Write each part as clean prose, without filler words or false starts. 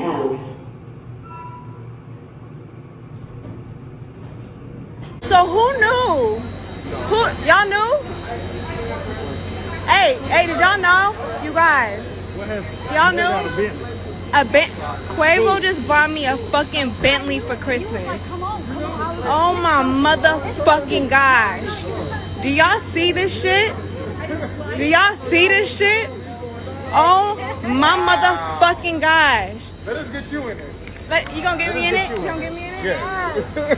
house. So who knew? Y'all knew? Hey, did y'all know? You guys. Y'all knew? Quavo just bought me a fucking Bentley for Christmas. Oh my motherfucking gosh. Do y'all see this shit? Do y'all see this shit? Oh my motherfucking gosh. Let us get you in it. You gonna get me in it? You gonna get me in it? Yeah.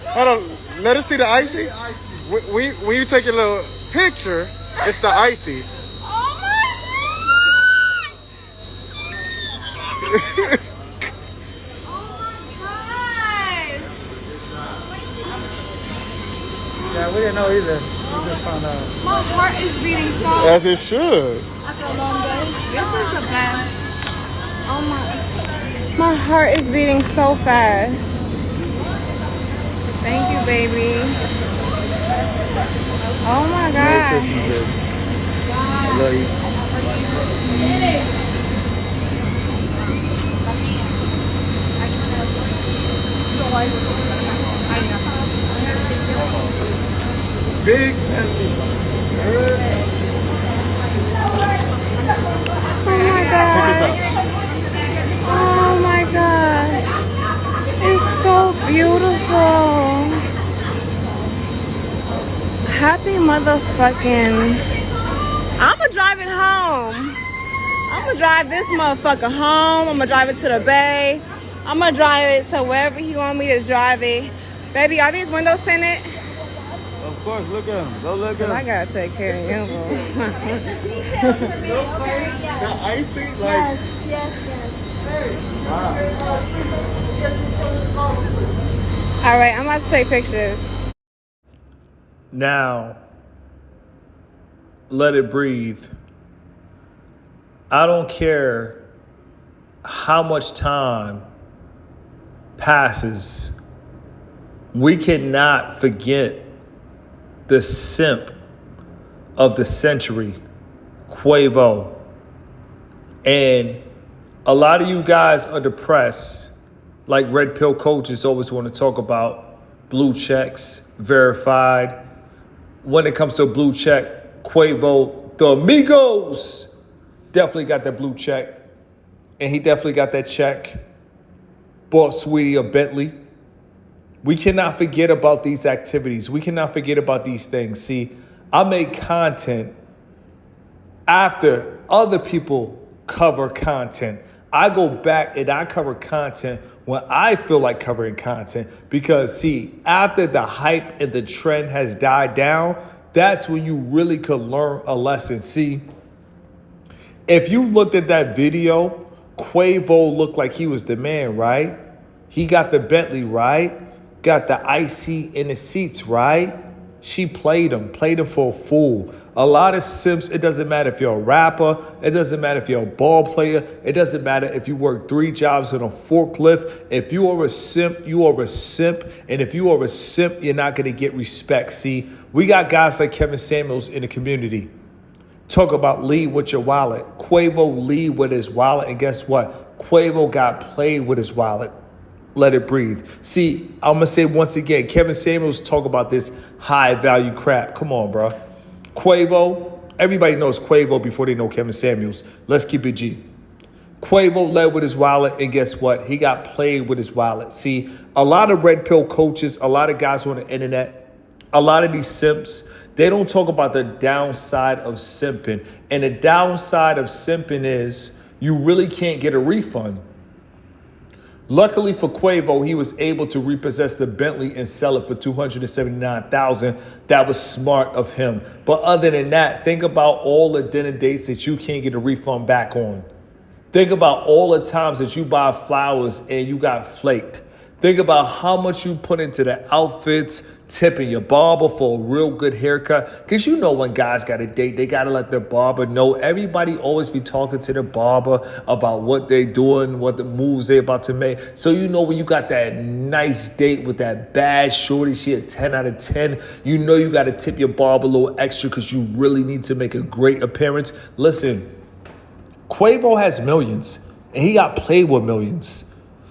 Hold on, let us see the icy. When you take your little picture, it's the icy. Oh my god! Yeah, we didn't know either. We just found out. My heart is beating so fast. As it should. After a long day. This is the best. Oh my heart is beating so fast. Thank you, baby. Oh my god. Merry Christmas, baby. I love you. Big Bentley. Oh my god. Oh my god. It's so beautiful. Happy motherfucking. I'ma drive it home. I'ma drive this motherfucker home. I'ma drive it to the bay. I'ma drive it to wherever he want me to drive it. Baby, are these windows tinted? Of course, look at him. Go look at him. I gotta take care of him. The icy, like. Yes. Wow. All right, I'm about to take pictures. Now, let it breathe. I don't care how much time passes. We cannot forget the simp of the century, Quavo. And a lot of you guys are depressed, like red pill coaches always want to talk about blue checks, verified. When it comes to a blue check, Quavo, the Amigos, definitely got that blue check. And he definitely got that check. Bought Sweetie a Bentley. We cannot forget about these activities. We cannot forget about these things. See, I make content after other people cover content. I go back and I cover content when I feel like covering content. Because see, after the hype and the trend has died down, that's when you really could learn a lesson. See, if you looked at that video, Quavo looked like he was the man, right? He got the Bentley, right? Got the icy in the seats, right? She played him for a fool. A lot of simps, it doesn't matter if you're a rapper, it doesn't matter if you're a ball player, it doesn't matter if you work 3 jobs on a forklift. If you are a simp, you are a simp. And if you are a simp, you're not gonna get respect. See, we got guys like Kevin Samuels in the community. Talk about lead with your wallet. Quavo lead with his wallet, and guess what? Quavo got played with his wallet. Let it breathe. See, I'm going to say once again, Kevin Samuels talk about this high value crap. Come on, bro. Quavo, everybody knows Quavo before they know Kevin Samuels. Let's keep it G. Quavo led with his wallet, and guess what? He got played with his wallet. See, a lot of red pill coaches, a lot of guys on the internet, a lot of these simps, they don't talk about the downside of simping. And the downside of simping is you really can't get a refund. Luckily for Quavo, he was able to repossess the Bentley and sell it for $279,000. That was smart of him. But other than that, think about all the dinner dates that you can't get a refund back on. Think about all the times that you buy flowers and you got flaked. Think about how much you put into the outfits, tipping your barber for a real good haircut. Because you know when guys got a date, they got to let their barber know. Everybody always be talking to their barber about what they doing, what the moves they about to make. So you know when you got that nice date with that bad shorty, she a 10 out of 10, you know you got to tip your barber a little extra because you really need to make a great appearance. Listen, Quavo has millions, and he got played with millions.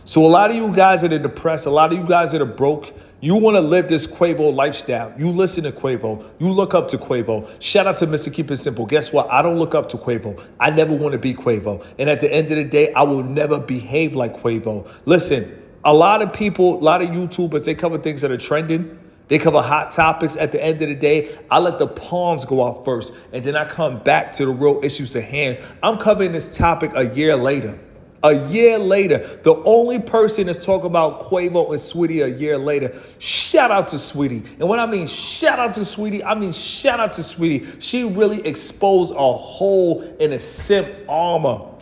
So a lot of you guys that are depressed, a lot of you guys that are broke, you want to live this Quavo lifestyle. You listen to Quavo. You look up to Quavo. Shout out to Mr. Keep It Simple. Guess what? I don't look up to Quavo. I never want to be Quavo. And at the end of the day, I will never behave like Quavo. Listen, a lot of people, a lot of YouTubers, they cover things that are trending. They cover hot topics. At the end of the day, I let the pawns go out first, and then I come back to the real issues at hand. I'm covering this topic a year later. A year later, the only person that's talking about Quavo and Sweetie a year later, shout out to Sweetie. And when I mean shout out to Sweetie, I mean shout out to Sweetie. She really exposed a hole in a simp armor.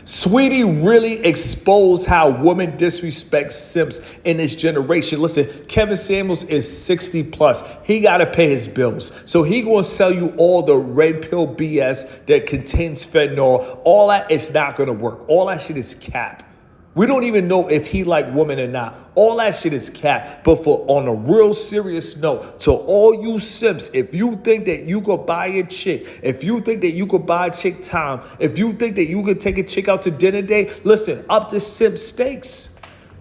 Sweetie really exposed how women disrespect simps in this generation. Listen, Kevin Samuels is 60 plus. He got to pay his bills. So he going to sell you all the red pill BS that contains fentanyl. All that is not going to work. All that shit is cap. We don't even know if he like women or not. All that shit is cap. But for on a real serious note, to all you simps, if you think that you could buy a chick, if you think that you could buy a chick time, if you think that you could take a chick out to dinner date, listen, up the simp stakes.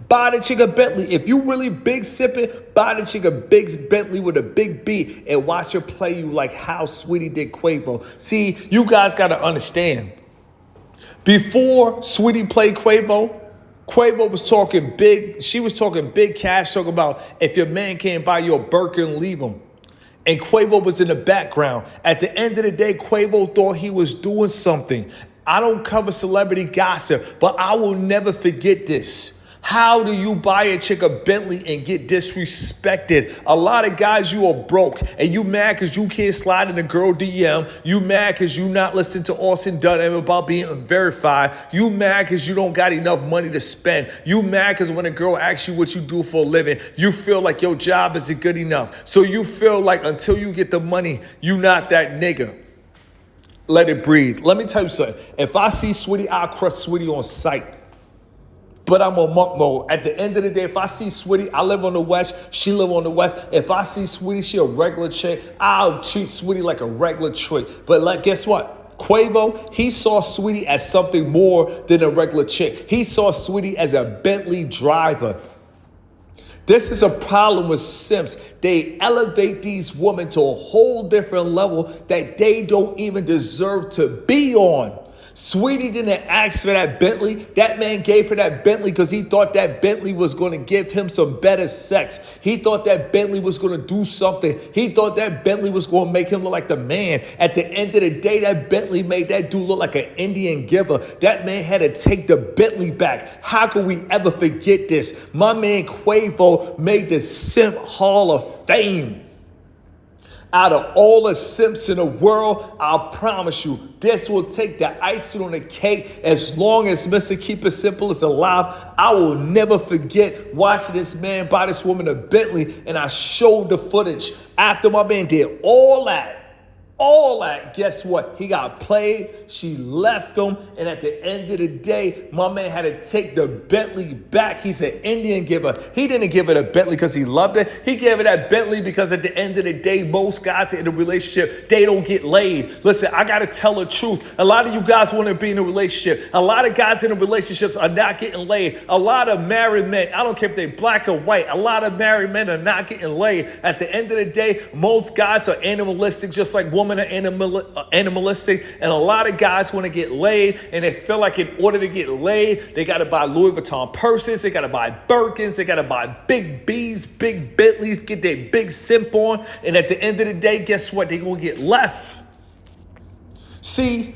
Buy the chick a Bentley. If you really big sipping, buy the chick a big Bentley with a big B and watch her play you like how Sweetie did Quavo. See, you guys got to understand. Before Sweetie played Quavo, Quavo was talking big. She was talking big cash, talking about if your man can't buy you a Birkin, leave him. And Quavo was in the background. At the end of the day, Quavo thought he was doing something. I don't cover celebrity gossip, but I will never forget this. How do you buy a chick a Bentley and get disrespected? A lot of guys, you are broke and you mad because you can't slide in a girl DM. You mad because you not listening to Austin Dunham about being verified. You mad because you don't got enough money to spend. You mad because when a girl asks you what you do for a living, you feel like your job isn't good enough. So you feel like until you get the money, you not that nigga. Let it breathe. Let me tell you something. If I see Sweetie, I'll crush Sweetie on sight. But I'm on monk mode. At the end of the day, if I see Sweetie, I live on the West, she live on the West. If I see Sweetie, she a regular chick, I'll treat Sweetie like a regular chick. But like, guess what? Quavo, he saw Sweetie as something more than a regular chick. He saw Sweetie as a Bentley driver. This is a problem with simps. They elevate these women to a whole different level that they don't even deserve to be on. Sweetie didn't ask for that Bentley. That man gave her that Bentley because he thought that Bentley was going to give him some better sex. He thought that Bentley was going to do something. He thought that Bentley was going to make him look like the man. At the end of the day, that Bentley made that dude look like an Indian giver. That man had to take the Bentley back. How could we ever forget this? My man Quavo made the Simp Hall of Fame. Out of all the simps in the world, I promise you, this will take the icing on the cake. As long as Mr. Keep It Simple is alive, I will never forget watching this man buy this woman a Bentley, and I showed the footage. After my man did all that, guess what? He got played, she left him, and at the end of the day, my man had to take the Bentley back. He's an Indian giver. He didn't give it a Bentley because he loved it. He gave it that Bentley because at the end of the day, most guys in a relationship, they don't get laid. Listen, I got to tell the truth. A lot of you guys want to be in a relationship. A lot of guys in the relationships are not getting laid. A lot of married men, I don't care if they're black or white, a lot of married men are not getting laid. At the end of the day, most guys are animalistic, just like women are animalistic, and a lot of guys want to get laid, and they feel like in order to get laid, they got to buy Louis Vuitton purses, they got to buy Birkins, they got to buy big B's, big Bentleys, get their big simp on, and at the end of the day, guess what? They're going to get left. See,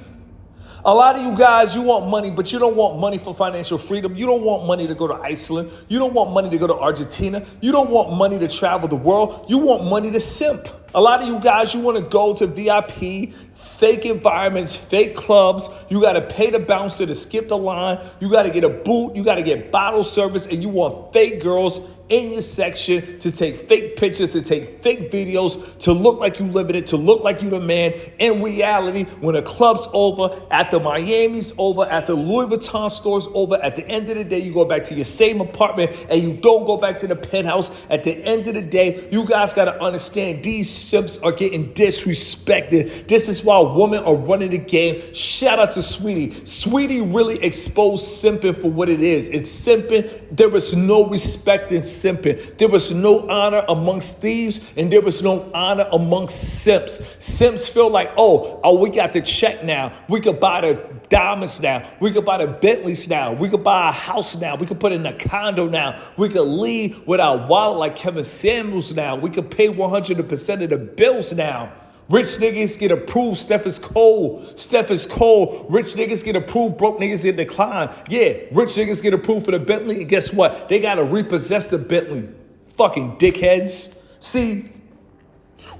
a lot of you guys, you want money, but you don't want money for financial freedom. You don't want money to go to Iceland. You don't want money to go to Argentina. You don't want money to travel the world. You want money to simp. A lot of you guys, you want to go to VIP, fake environments, fake clubs. You got to pay the bouncer to skip the line. You got to get a boot. You got to get bottle service, and you want fake girls in your section to take fake pictures, to take fake videos, to look like you live in it, to look like you the man. In reality, when the club's over, at the Miami's over, at the Louis Vuitton store's over, at the end of the day, you go back to your same apartment and you don't go back to the penthouse. At the end of the day, you guys got to understand these simps are getting disrespected. This is why women are running the game. Shout out to Sweetie. Sweetie really exposed simping for what it is. It's simping. There is no respect in simping. There was no honor amongst thieves, and there was no honor amongst simps. Simps feel like, oh, we got the check now. We could buy the diamonds now. We could buy the Bentleys now. We could buy a house now. We could put in a condo now. We could leave with our wallet like Kevin Samuels now. We could pay 100% of the bills now. Rich niggas get approved. Steph is cold. Rich niggas get approved. Broke niggas get declined. Yeah, rich niggas get approved for the Bentley. And guess what? They got to repossess the Bentley. Fucking dickheads. See,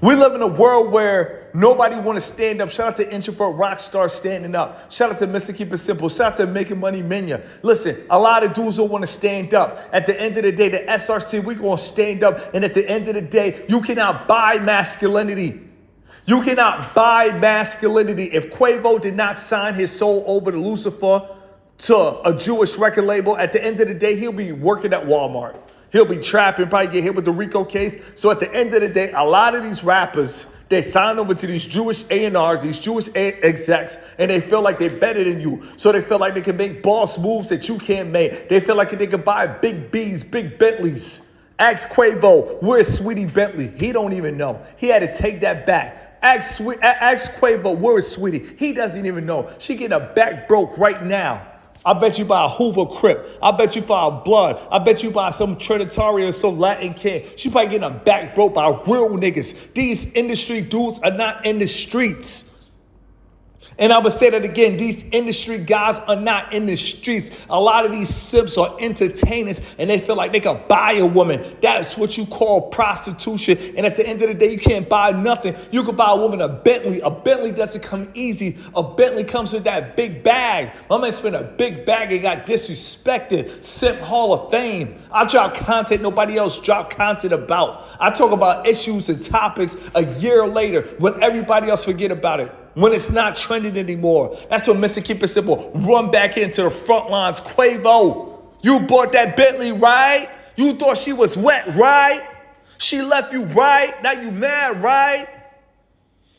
we live in a world where nobody want to stand up. Shout out to Introvert Rockstar standing up. Shout out to Mr. Keep It Simple. Shout out to Making Money Mania. Listen, a lot of dudes don't want to stand up. At the end of the day, the SRC, we going to stand up. And at the end of the day, you cannot buy masculinity. You cannot buy masculinity. If Quavo did not sign his soul over to Lucifer, to a Jewish record label, at the end of the day, he'll be working at Walmart. He'll be trapping, probably get hit with the RICO case. So at the end of the day, a lot of these rappers, they sign over to these Jewish A&Rs, these Jewish execs, and they feel like they're better than you. So they feel like they can make boss moves that you can't make. They feel like they can buy big B's, big Bentleys. Ask Quavo, where's Sweetie Bentley? He don't even know. He had to take that back. Ask Quavo, where is Sweetie? He doesn't even know. She getting a back broke right now. I bet you buy a Hoover Crip. I bet you buy a Blood. I bet you buy some Trinitarian or some Latin kid. She probably getting a back broke by real niggas. These industry dudes are not in the streets. And I would say that again, these industry guys are not in the streets. A lot of these simps are entertainers and they feel like they can buy a woman. That's what you call prostitution. And at the end of the day, you can't buy nothing. You can buy a woman a Bentley. A Bentley doesn't come easy. A Bentley comes with that big bag. My man spent a big bag and got disrespected. Simp Hall of Fame. I drop content nobody else drop content about. I talk about issues and topics a year later when everybody else forget about it. When it's not trending anymore. That's when Mr. Keep It Simple run back into the front lines. Quavo, you bought that Bentley, right? You thought she was wet, right? She left you, right? Now you mad, right?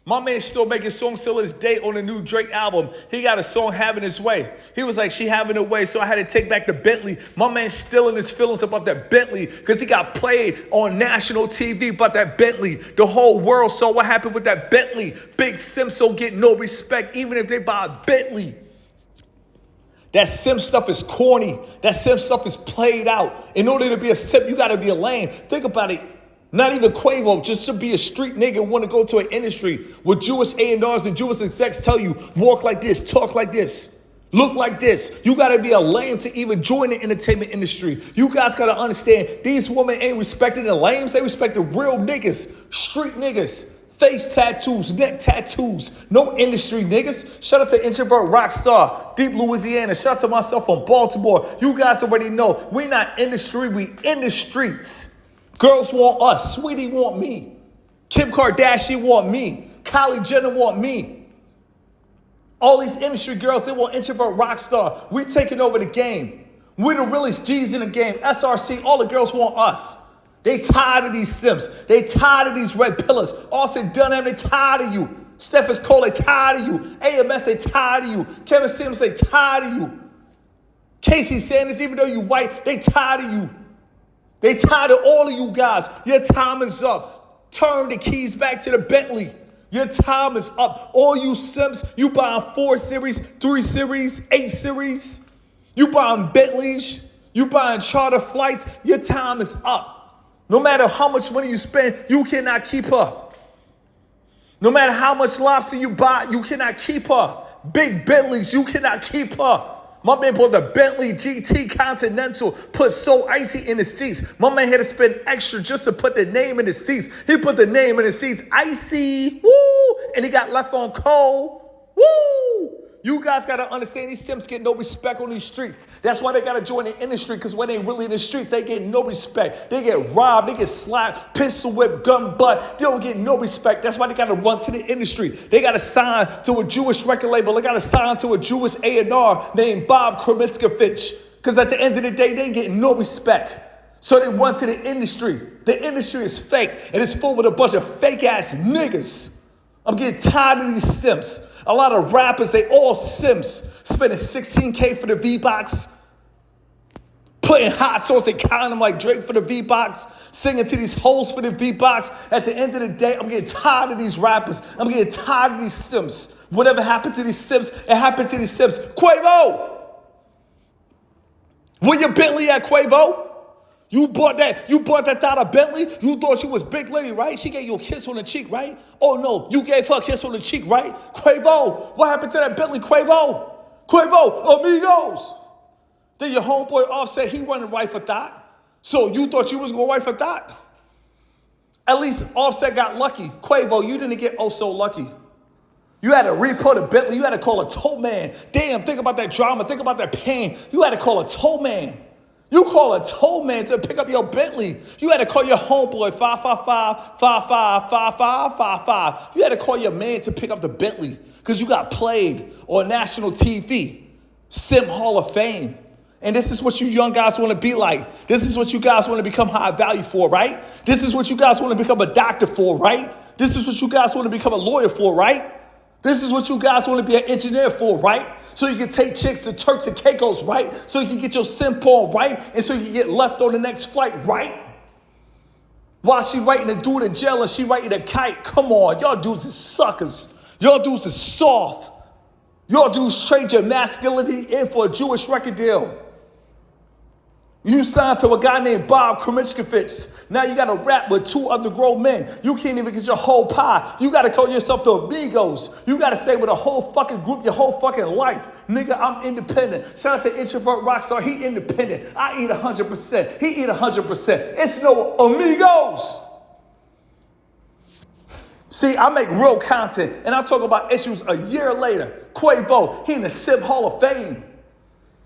My man's still making songs till this day on the new Drake album. He got a song Having His Way. He was like, she having her way, so I had to take back the Bentley. My man's still in his feelings about that Bentley because he got played on national TV about that Bentley. The whole world saw what happened with that Bentley. Big Simps don't get no respect even if they buy a Bentley. That simp stuff is corny. That simp stuff is played out. In order to be a simp, you got to be a lame. Think about it. Not even Quavo, just to be a street nigga want to go to an industry where Jewish A&Rs and Jewish execs tell you, walk like this, talk like this, look like this. You got to be a lame to even join the entertainment industry. You guys got to understand, these women ain't respecting the lames. They respect the real niggas, street niggas, face tattoos, neck tattoos, no industry niggas. Shout out to Introvert Rockstar, Deep Louisiana. Shout out to myself from Baltimore. You guys already know, we not industry, we in the streets. Girls want us. Sweetie want me. Kim Kardashian want me. Kylie Jenner want me. All these industry girls, they want Introvert Rockstar. We taking over the game. We the realest G's in the game. SRC, all the girls want us. They tired of these simps. They tired of these red pillars. Austin Dunham, they tired of you. Steph is Cole, they tired of you. AMS, they tired of you. Kevin Sims, they tired of you. Casey Sanders, even though you white, they tired of you. They tired of all of you guys. Your time is up. Turn the keys back to the Bentley. Your time is up. All you simps, you buying 4 Series, 3 Series, 8 Series. You buying Bentleys. You buying charter flights. Your time is up. No matter how much money you spend, you cannot keep her. No matter how much lobster you buy, you cannot keep her. Big Bentleys, you cannot keep her. My man bought the Bentley GT Continental, put So Icy in the seats. My man had to spend extra just to put the name in the seats. He put the name in the seats, Icy, woo, and he got left on cold, woo. You guys gotta understand these simps get no respect on these streets. That's why they gotta join the industry, because when they really in the streets, they get no respect. They get robbed, they get slapped, pistol whipped, gun butt. They don't get no respect. That's why they gotta run to the industry. They gotta sign to a Jewish record label. They gotta sign to a Jewish A&R named Bob Kremiskevich. Because at the end of the day, they ain't getting no respect. So they run to the industry. The industry is fake, and it's full with a bunch of fake ass niggas. I'm getting tired of these simps. A lot of rappers, they all simps. Spending $16K for the V-Box. Putting hot sauce and counting them like Drake for the V-Box. Singing to these hoes for the V-Box. At the end of the day, I'm getting tired of these rappers. I'm getting tired of these simps. Whatever happened to these simps, it happened to these simps. Quavo! Where your Bentley at, Quavo? You bought that out of Bentley? You thought she was big lady, right? She gave you a kiss on the cheek, right? Oh no, you gave her a kiss on the cheek, right? Quavo, what happened to that Bentley, Quavo? Quavo, amigos. Then your homeboy Offset, he wasn't right for that. So you thought you was gonna right for that? At least Offset got lucky. Quavo, you didn't get oh so lucky. You had to repo the Bentley, you had to call a tow man. Damn, think about that drama, think about that pain. You had to call a tow man. You call a tow man to pick up your Bentley. You had to call your homeboy 555-555555. You had to call your man to pick up the Bentley because you got played on national TV. Simp Hall of Fame. And this is what you young guys want to be like. This is what you guys want to become high value for, right? This is what you guys want to become a doctor for, right? This is what you guys want to become a lawyer for, right? This is what you guys want to be an engineer for, right? So you can take chicks to Turks and Caicos, right? So you can get your simp on, right? And so you can get left on the next flight, right? While she writing a dude in jail and she writing a kite. Come on, y'all dudes is suckers. Y'all dudes is soft. Y'all dudes trade your masculinity in for a Jewish record deal. You signed to a guy named Bob Kremiskevich. Now you got to rap with two other grown men. You can't even get your whole pie. You got to call yourself the amigos. You got to stay with a whole fucking group your whole fucking life. Nigga, I'm independent. Shout out to Introvert Rockstar. He independent. I eat 100%. He eat 100%. It's no amigos. See, I make real content, and I talk about issues a year later. Quavo, he in the Simp Hall of Fame.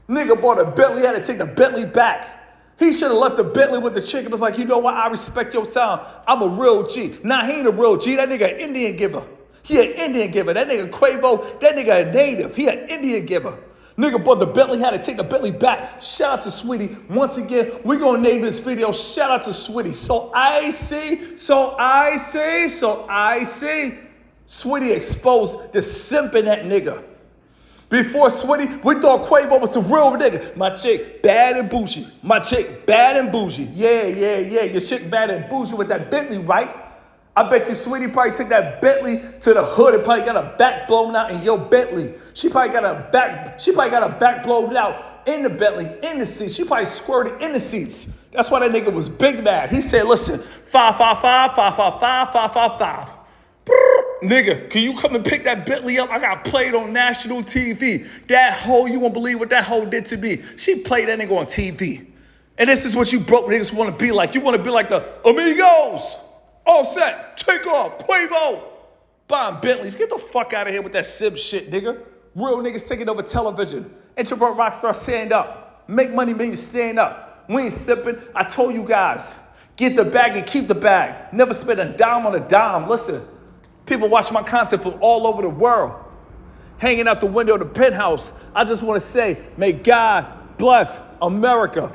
Nigga bought a Bentley, had to take the Bentley back. He should have left the Bentley with the chick and was like, you know what, I respect your time. I'm a real G. Nah, he ain't a real G. That nigga an Indian giver. He an Indian giver. That nigga Quavo, that nigga a native. He an Indian giver. Nigga bought the Bentley, had to take the Bentley back. Shout out to Sweetie. Once again, we gonna name this video, shout out to Sweetie. So I see. Sweetie exposed the simp in that nigga. Before Sweetie, we thought Quavo was the real nigga. My chick bad and bougie. My chick bad and bougie. Yeah. Your chick bad and bougie with that Bentley, right? I bet you Sweetie probably took that Bentley to the hood and probably got a back blown out in your Bentley. She probably got a back blown out in the Bentley, in the seats. She probably squirted in the seats. That's why that nigga was big mad. He said, listen, 555-555-555. Nigga, can you come and pick that Bentley up? I got played on national TV. That hoe, you won't believe what that hoe did to me. She played that nigga on TV. And this is what you broke niggas want to be like. You want to be like the amigos. Offset, take off, Quavo. Buying Bentleys. Get the fuck out of here with that Simp shit, nigga. Real niggas taking over television. Introvert Rockstar, stand up. Make money, man, you stand up. We ain't sipping. I told you guys. Get the bag and keep the bag. Never spend a dime on a dime. Listen. People watch my content from all over the world. Hanging out the window of the penthouse. I just want to say, may God bless America.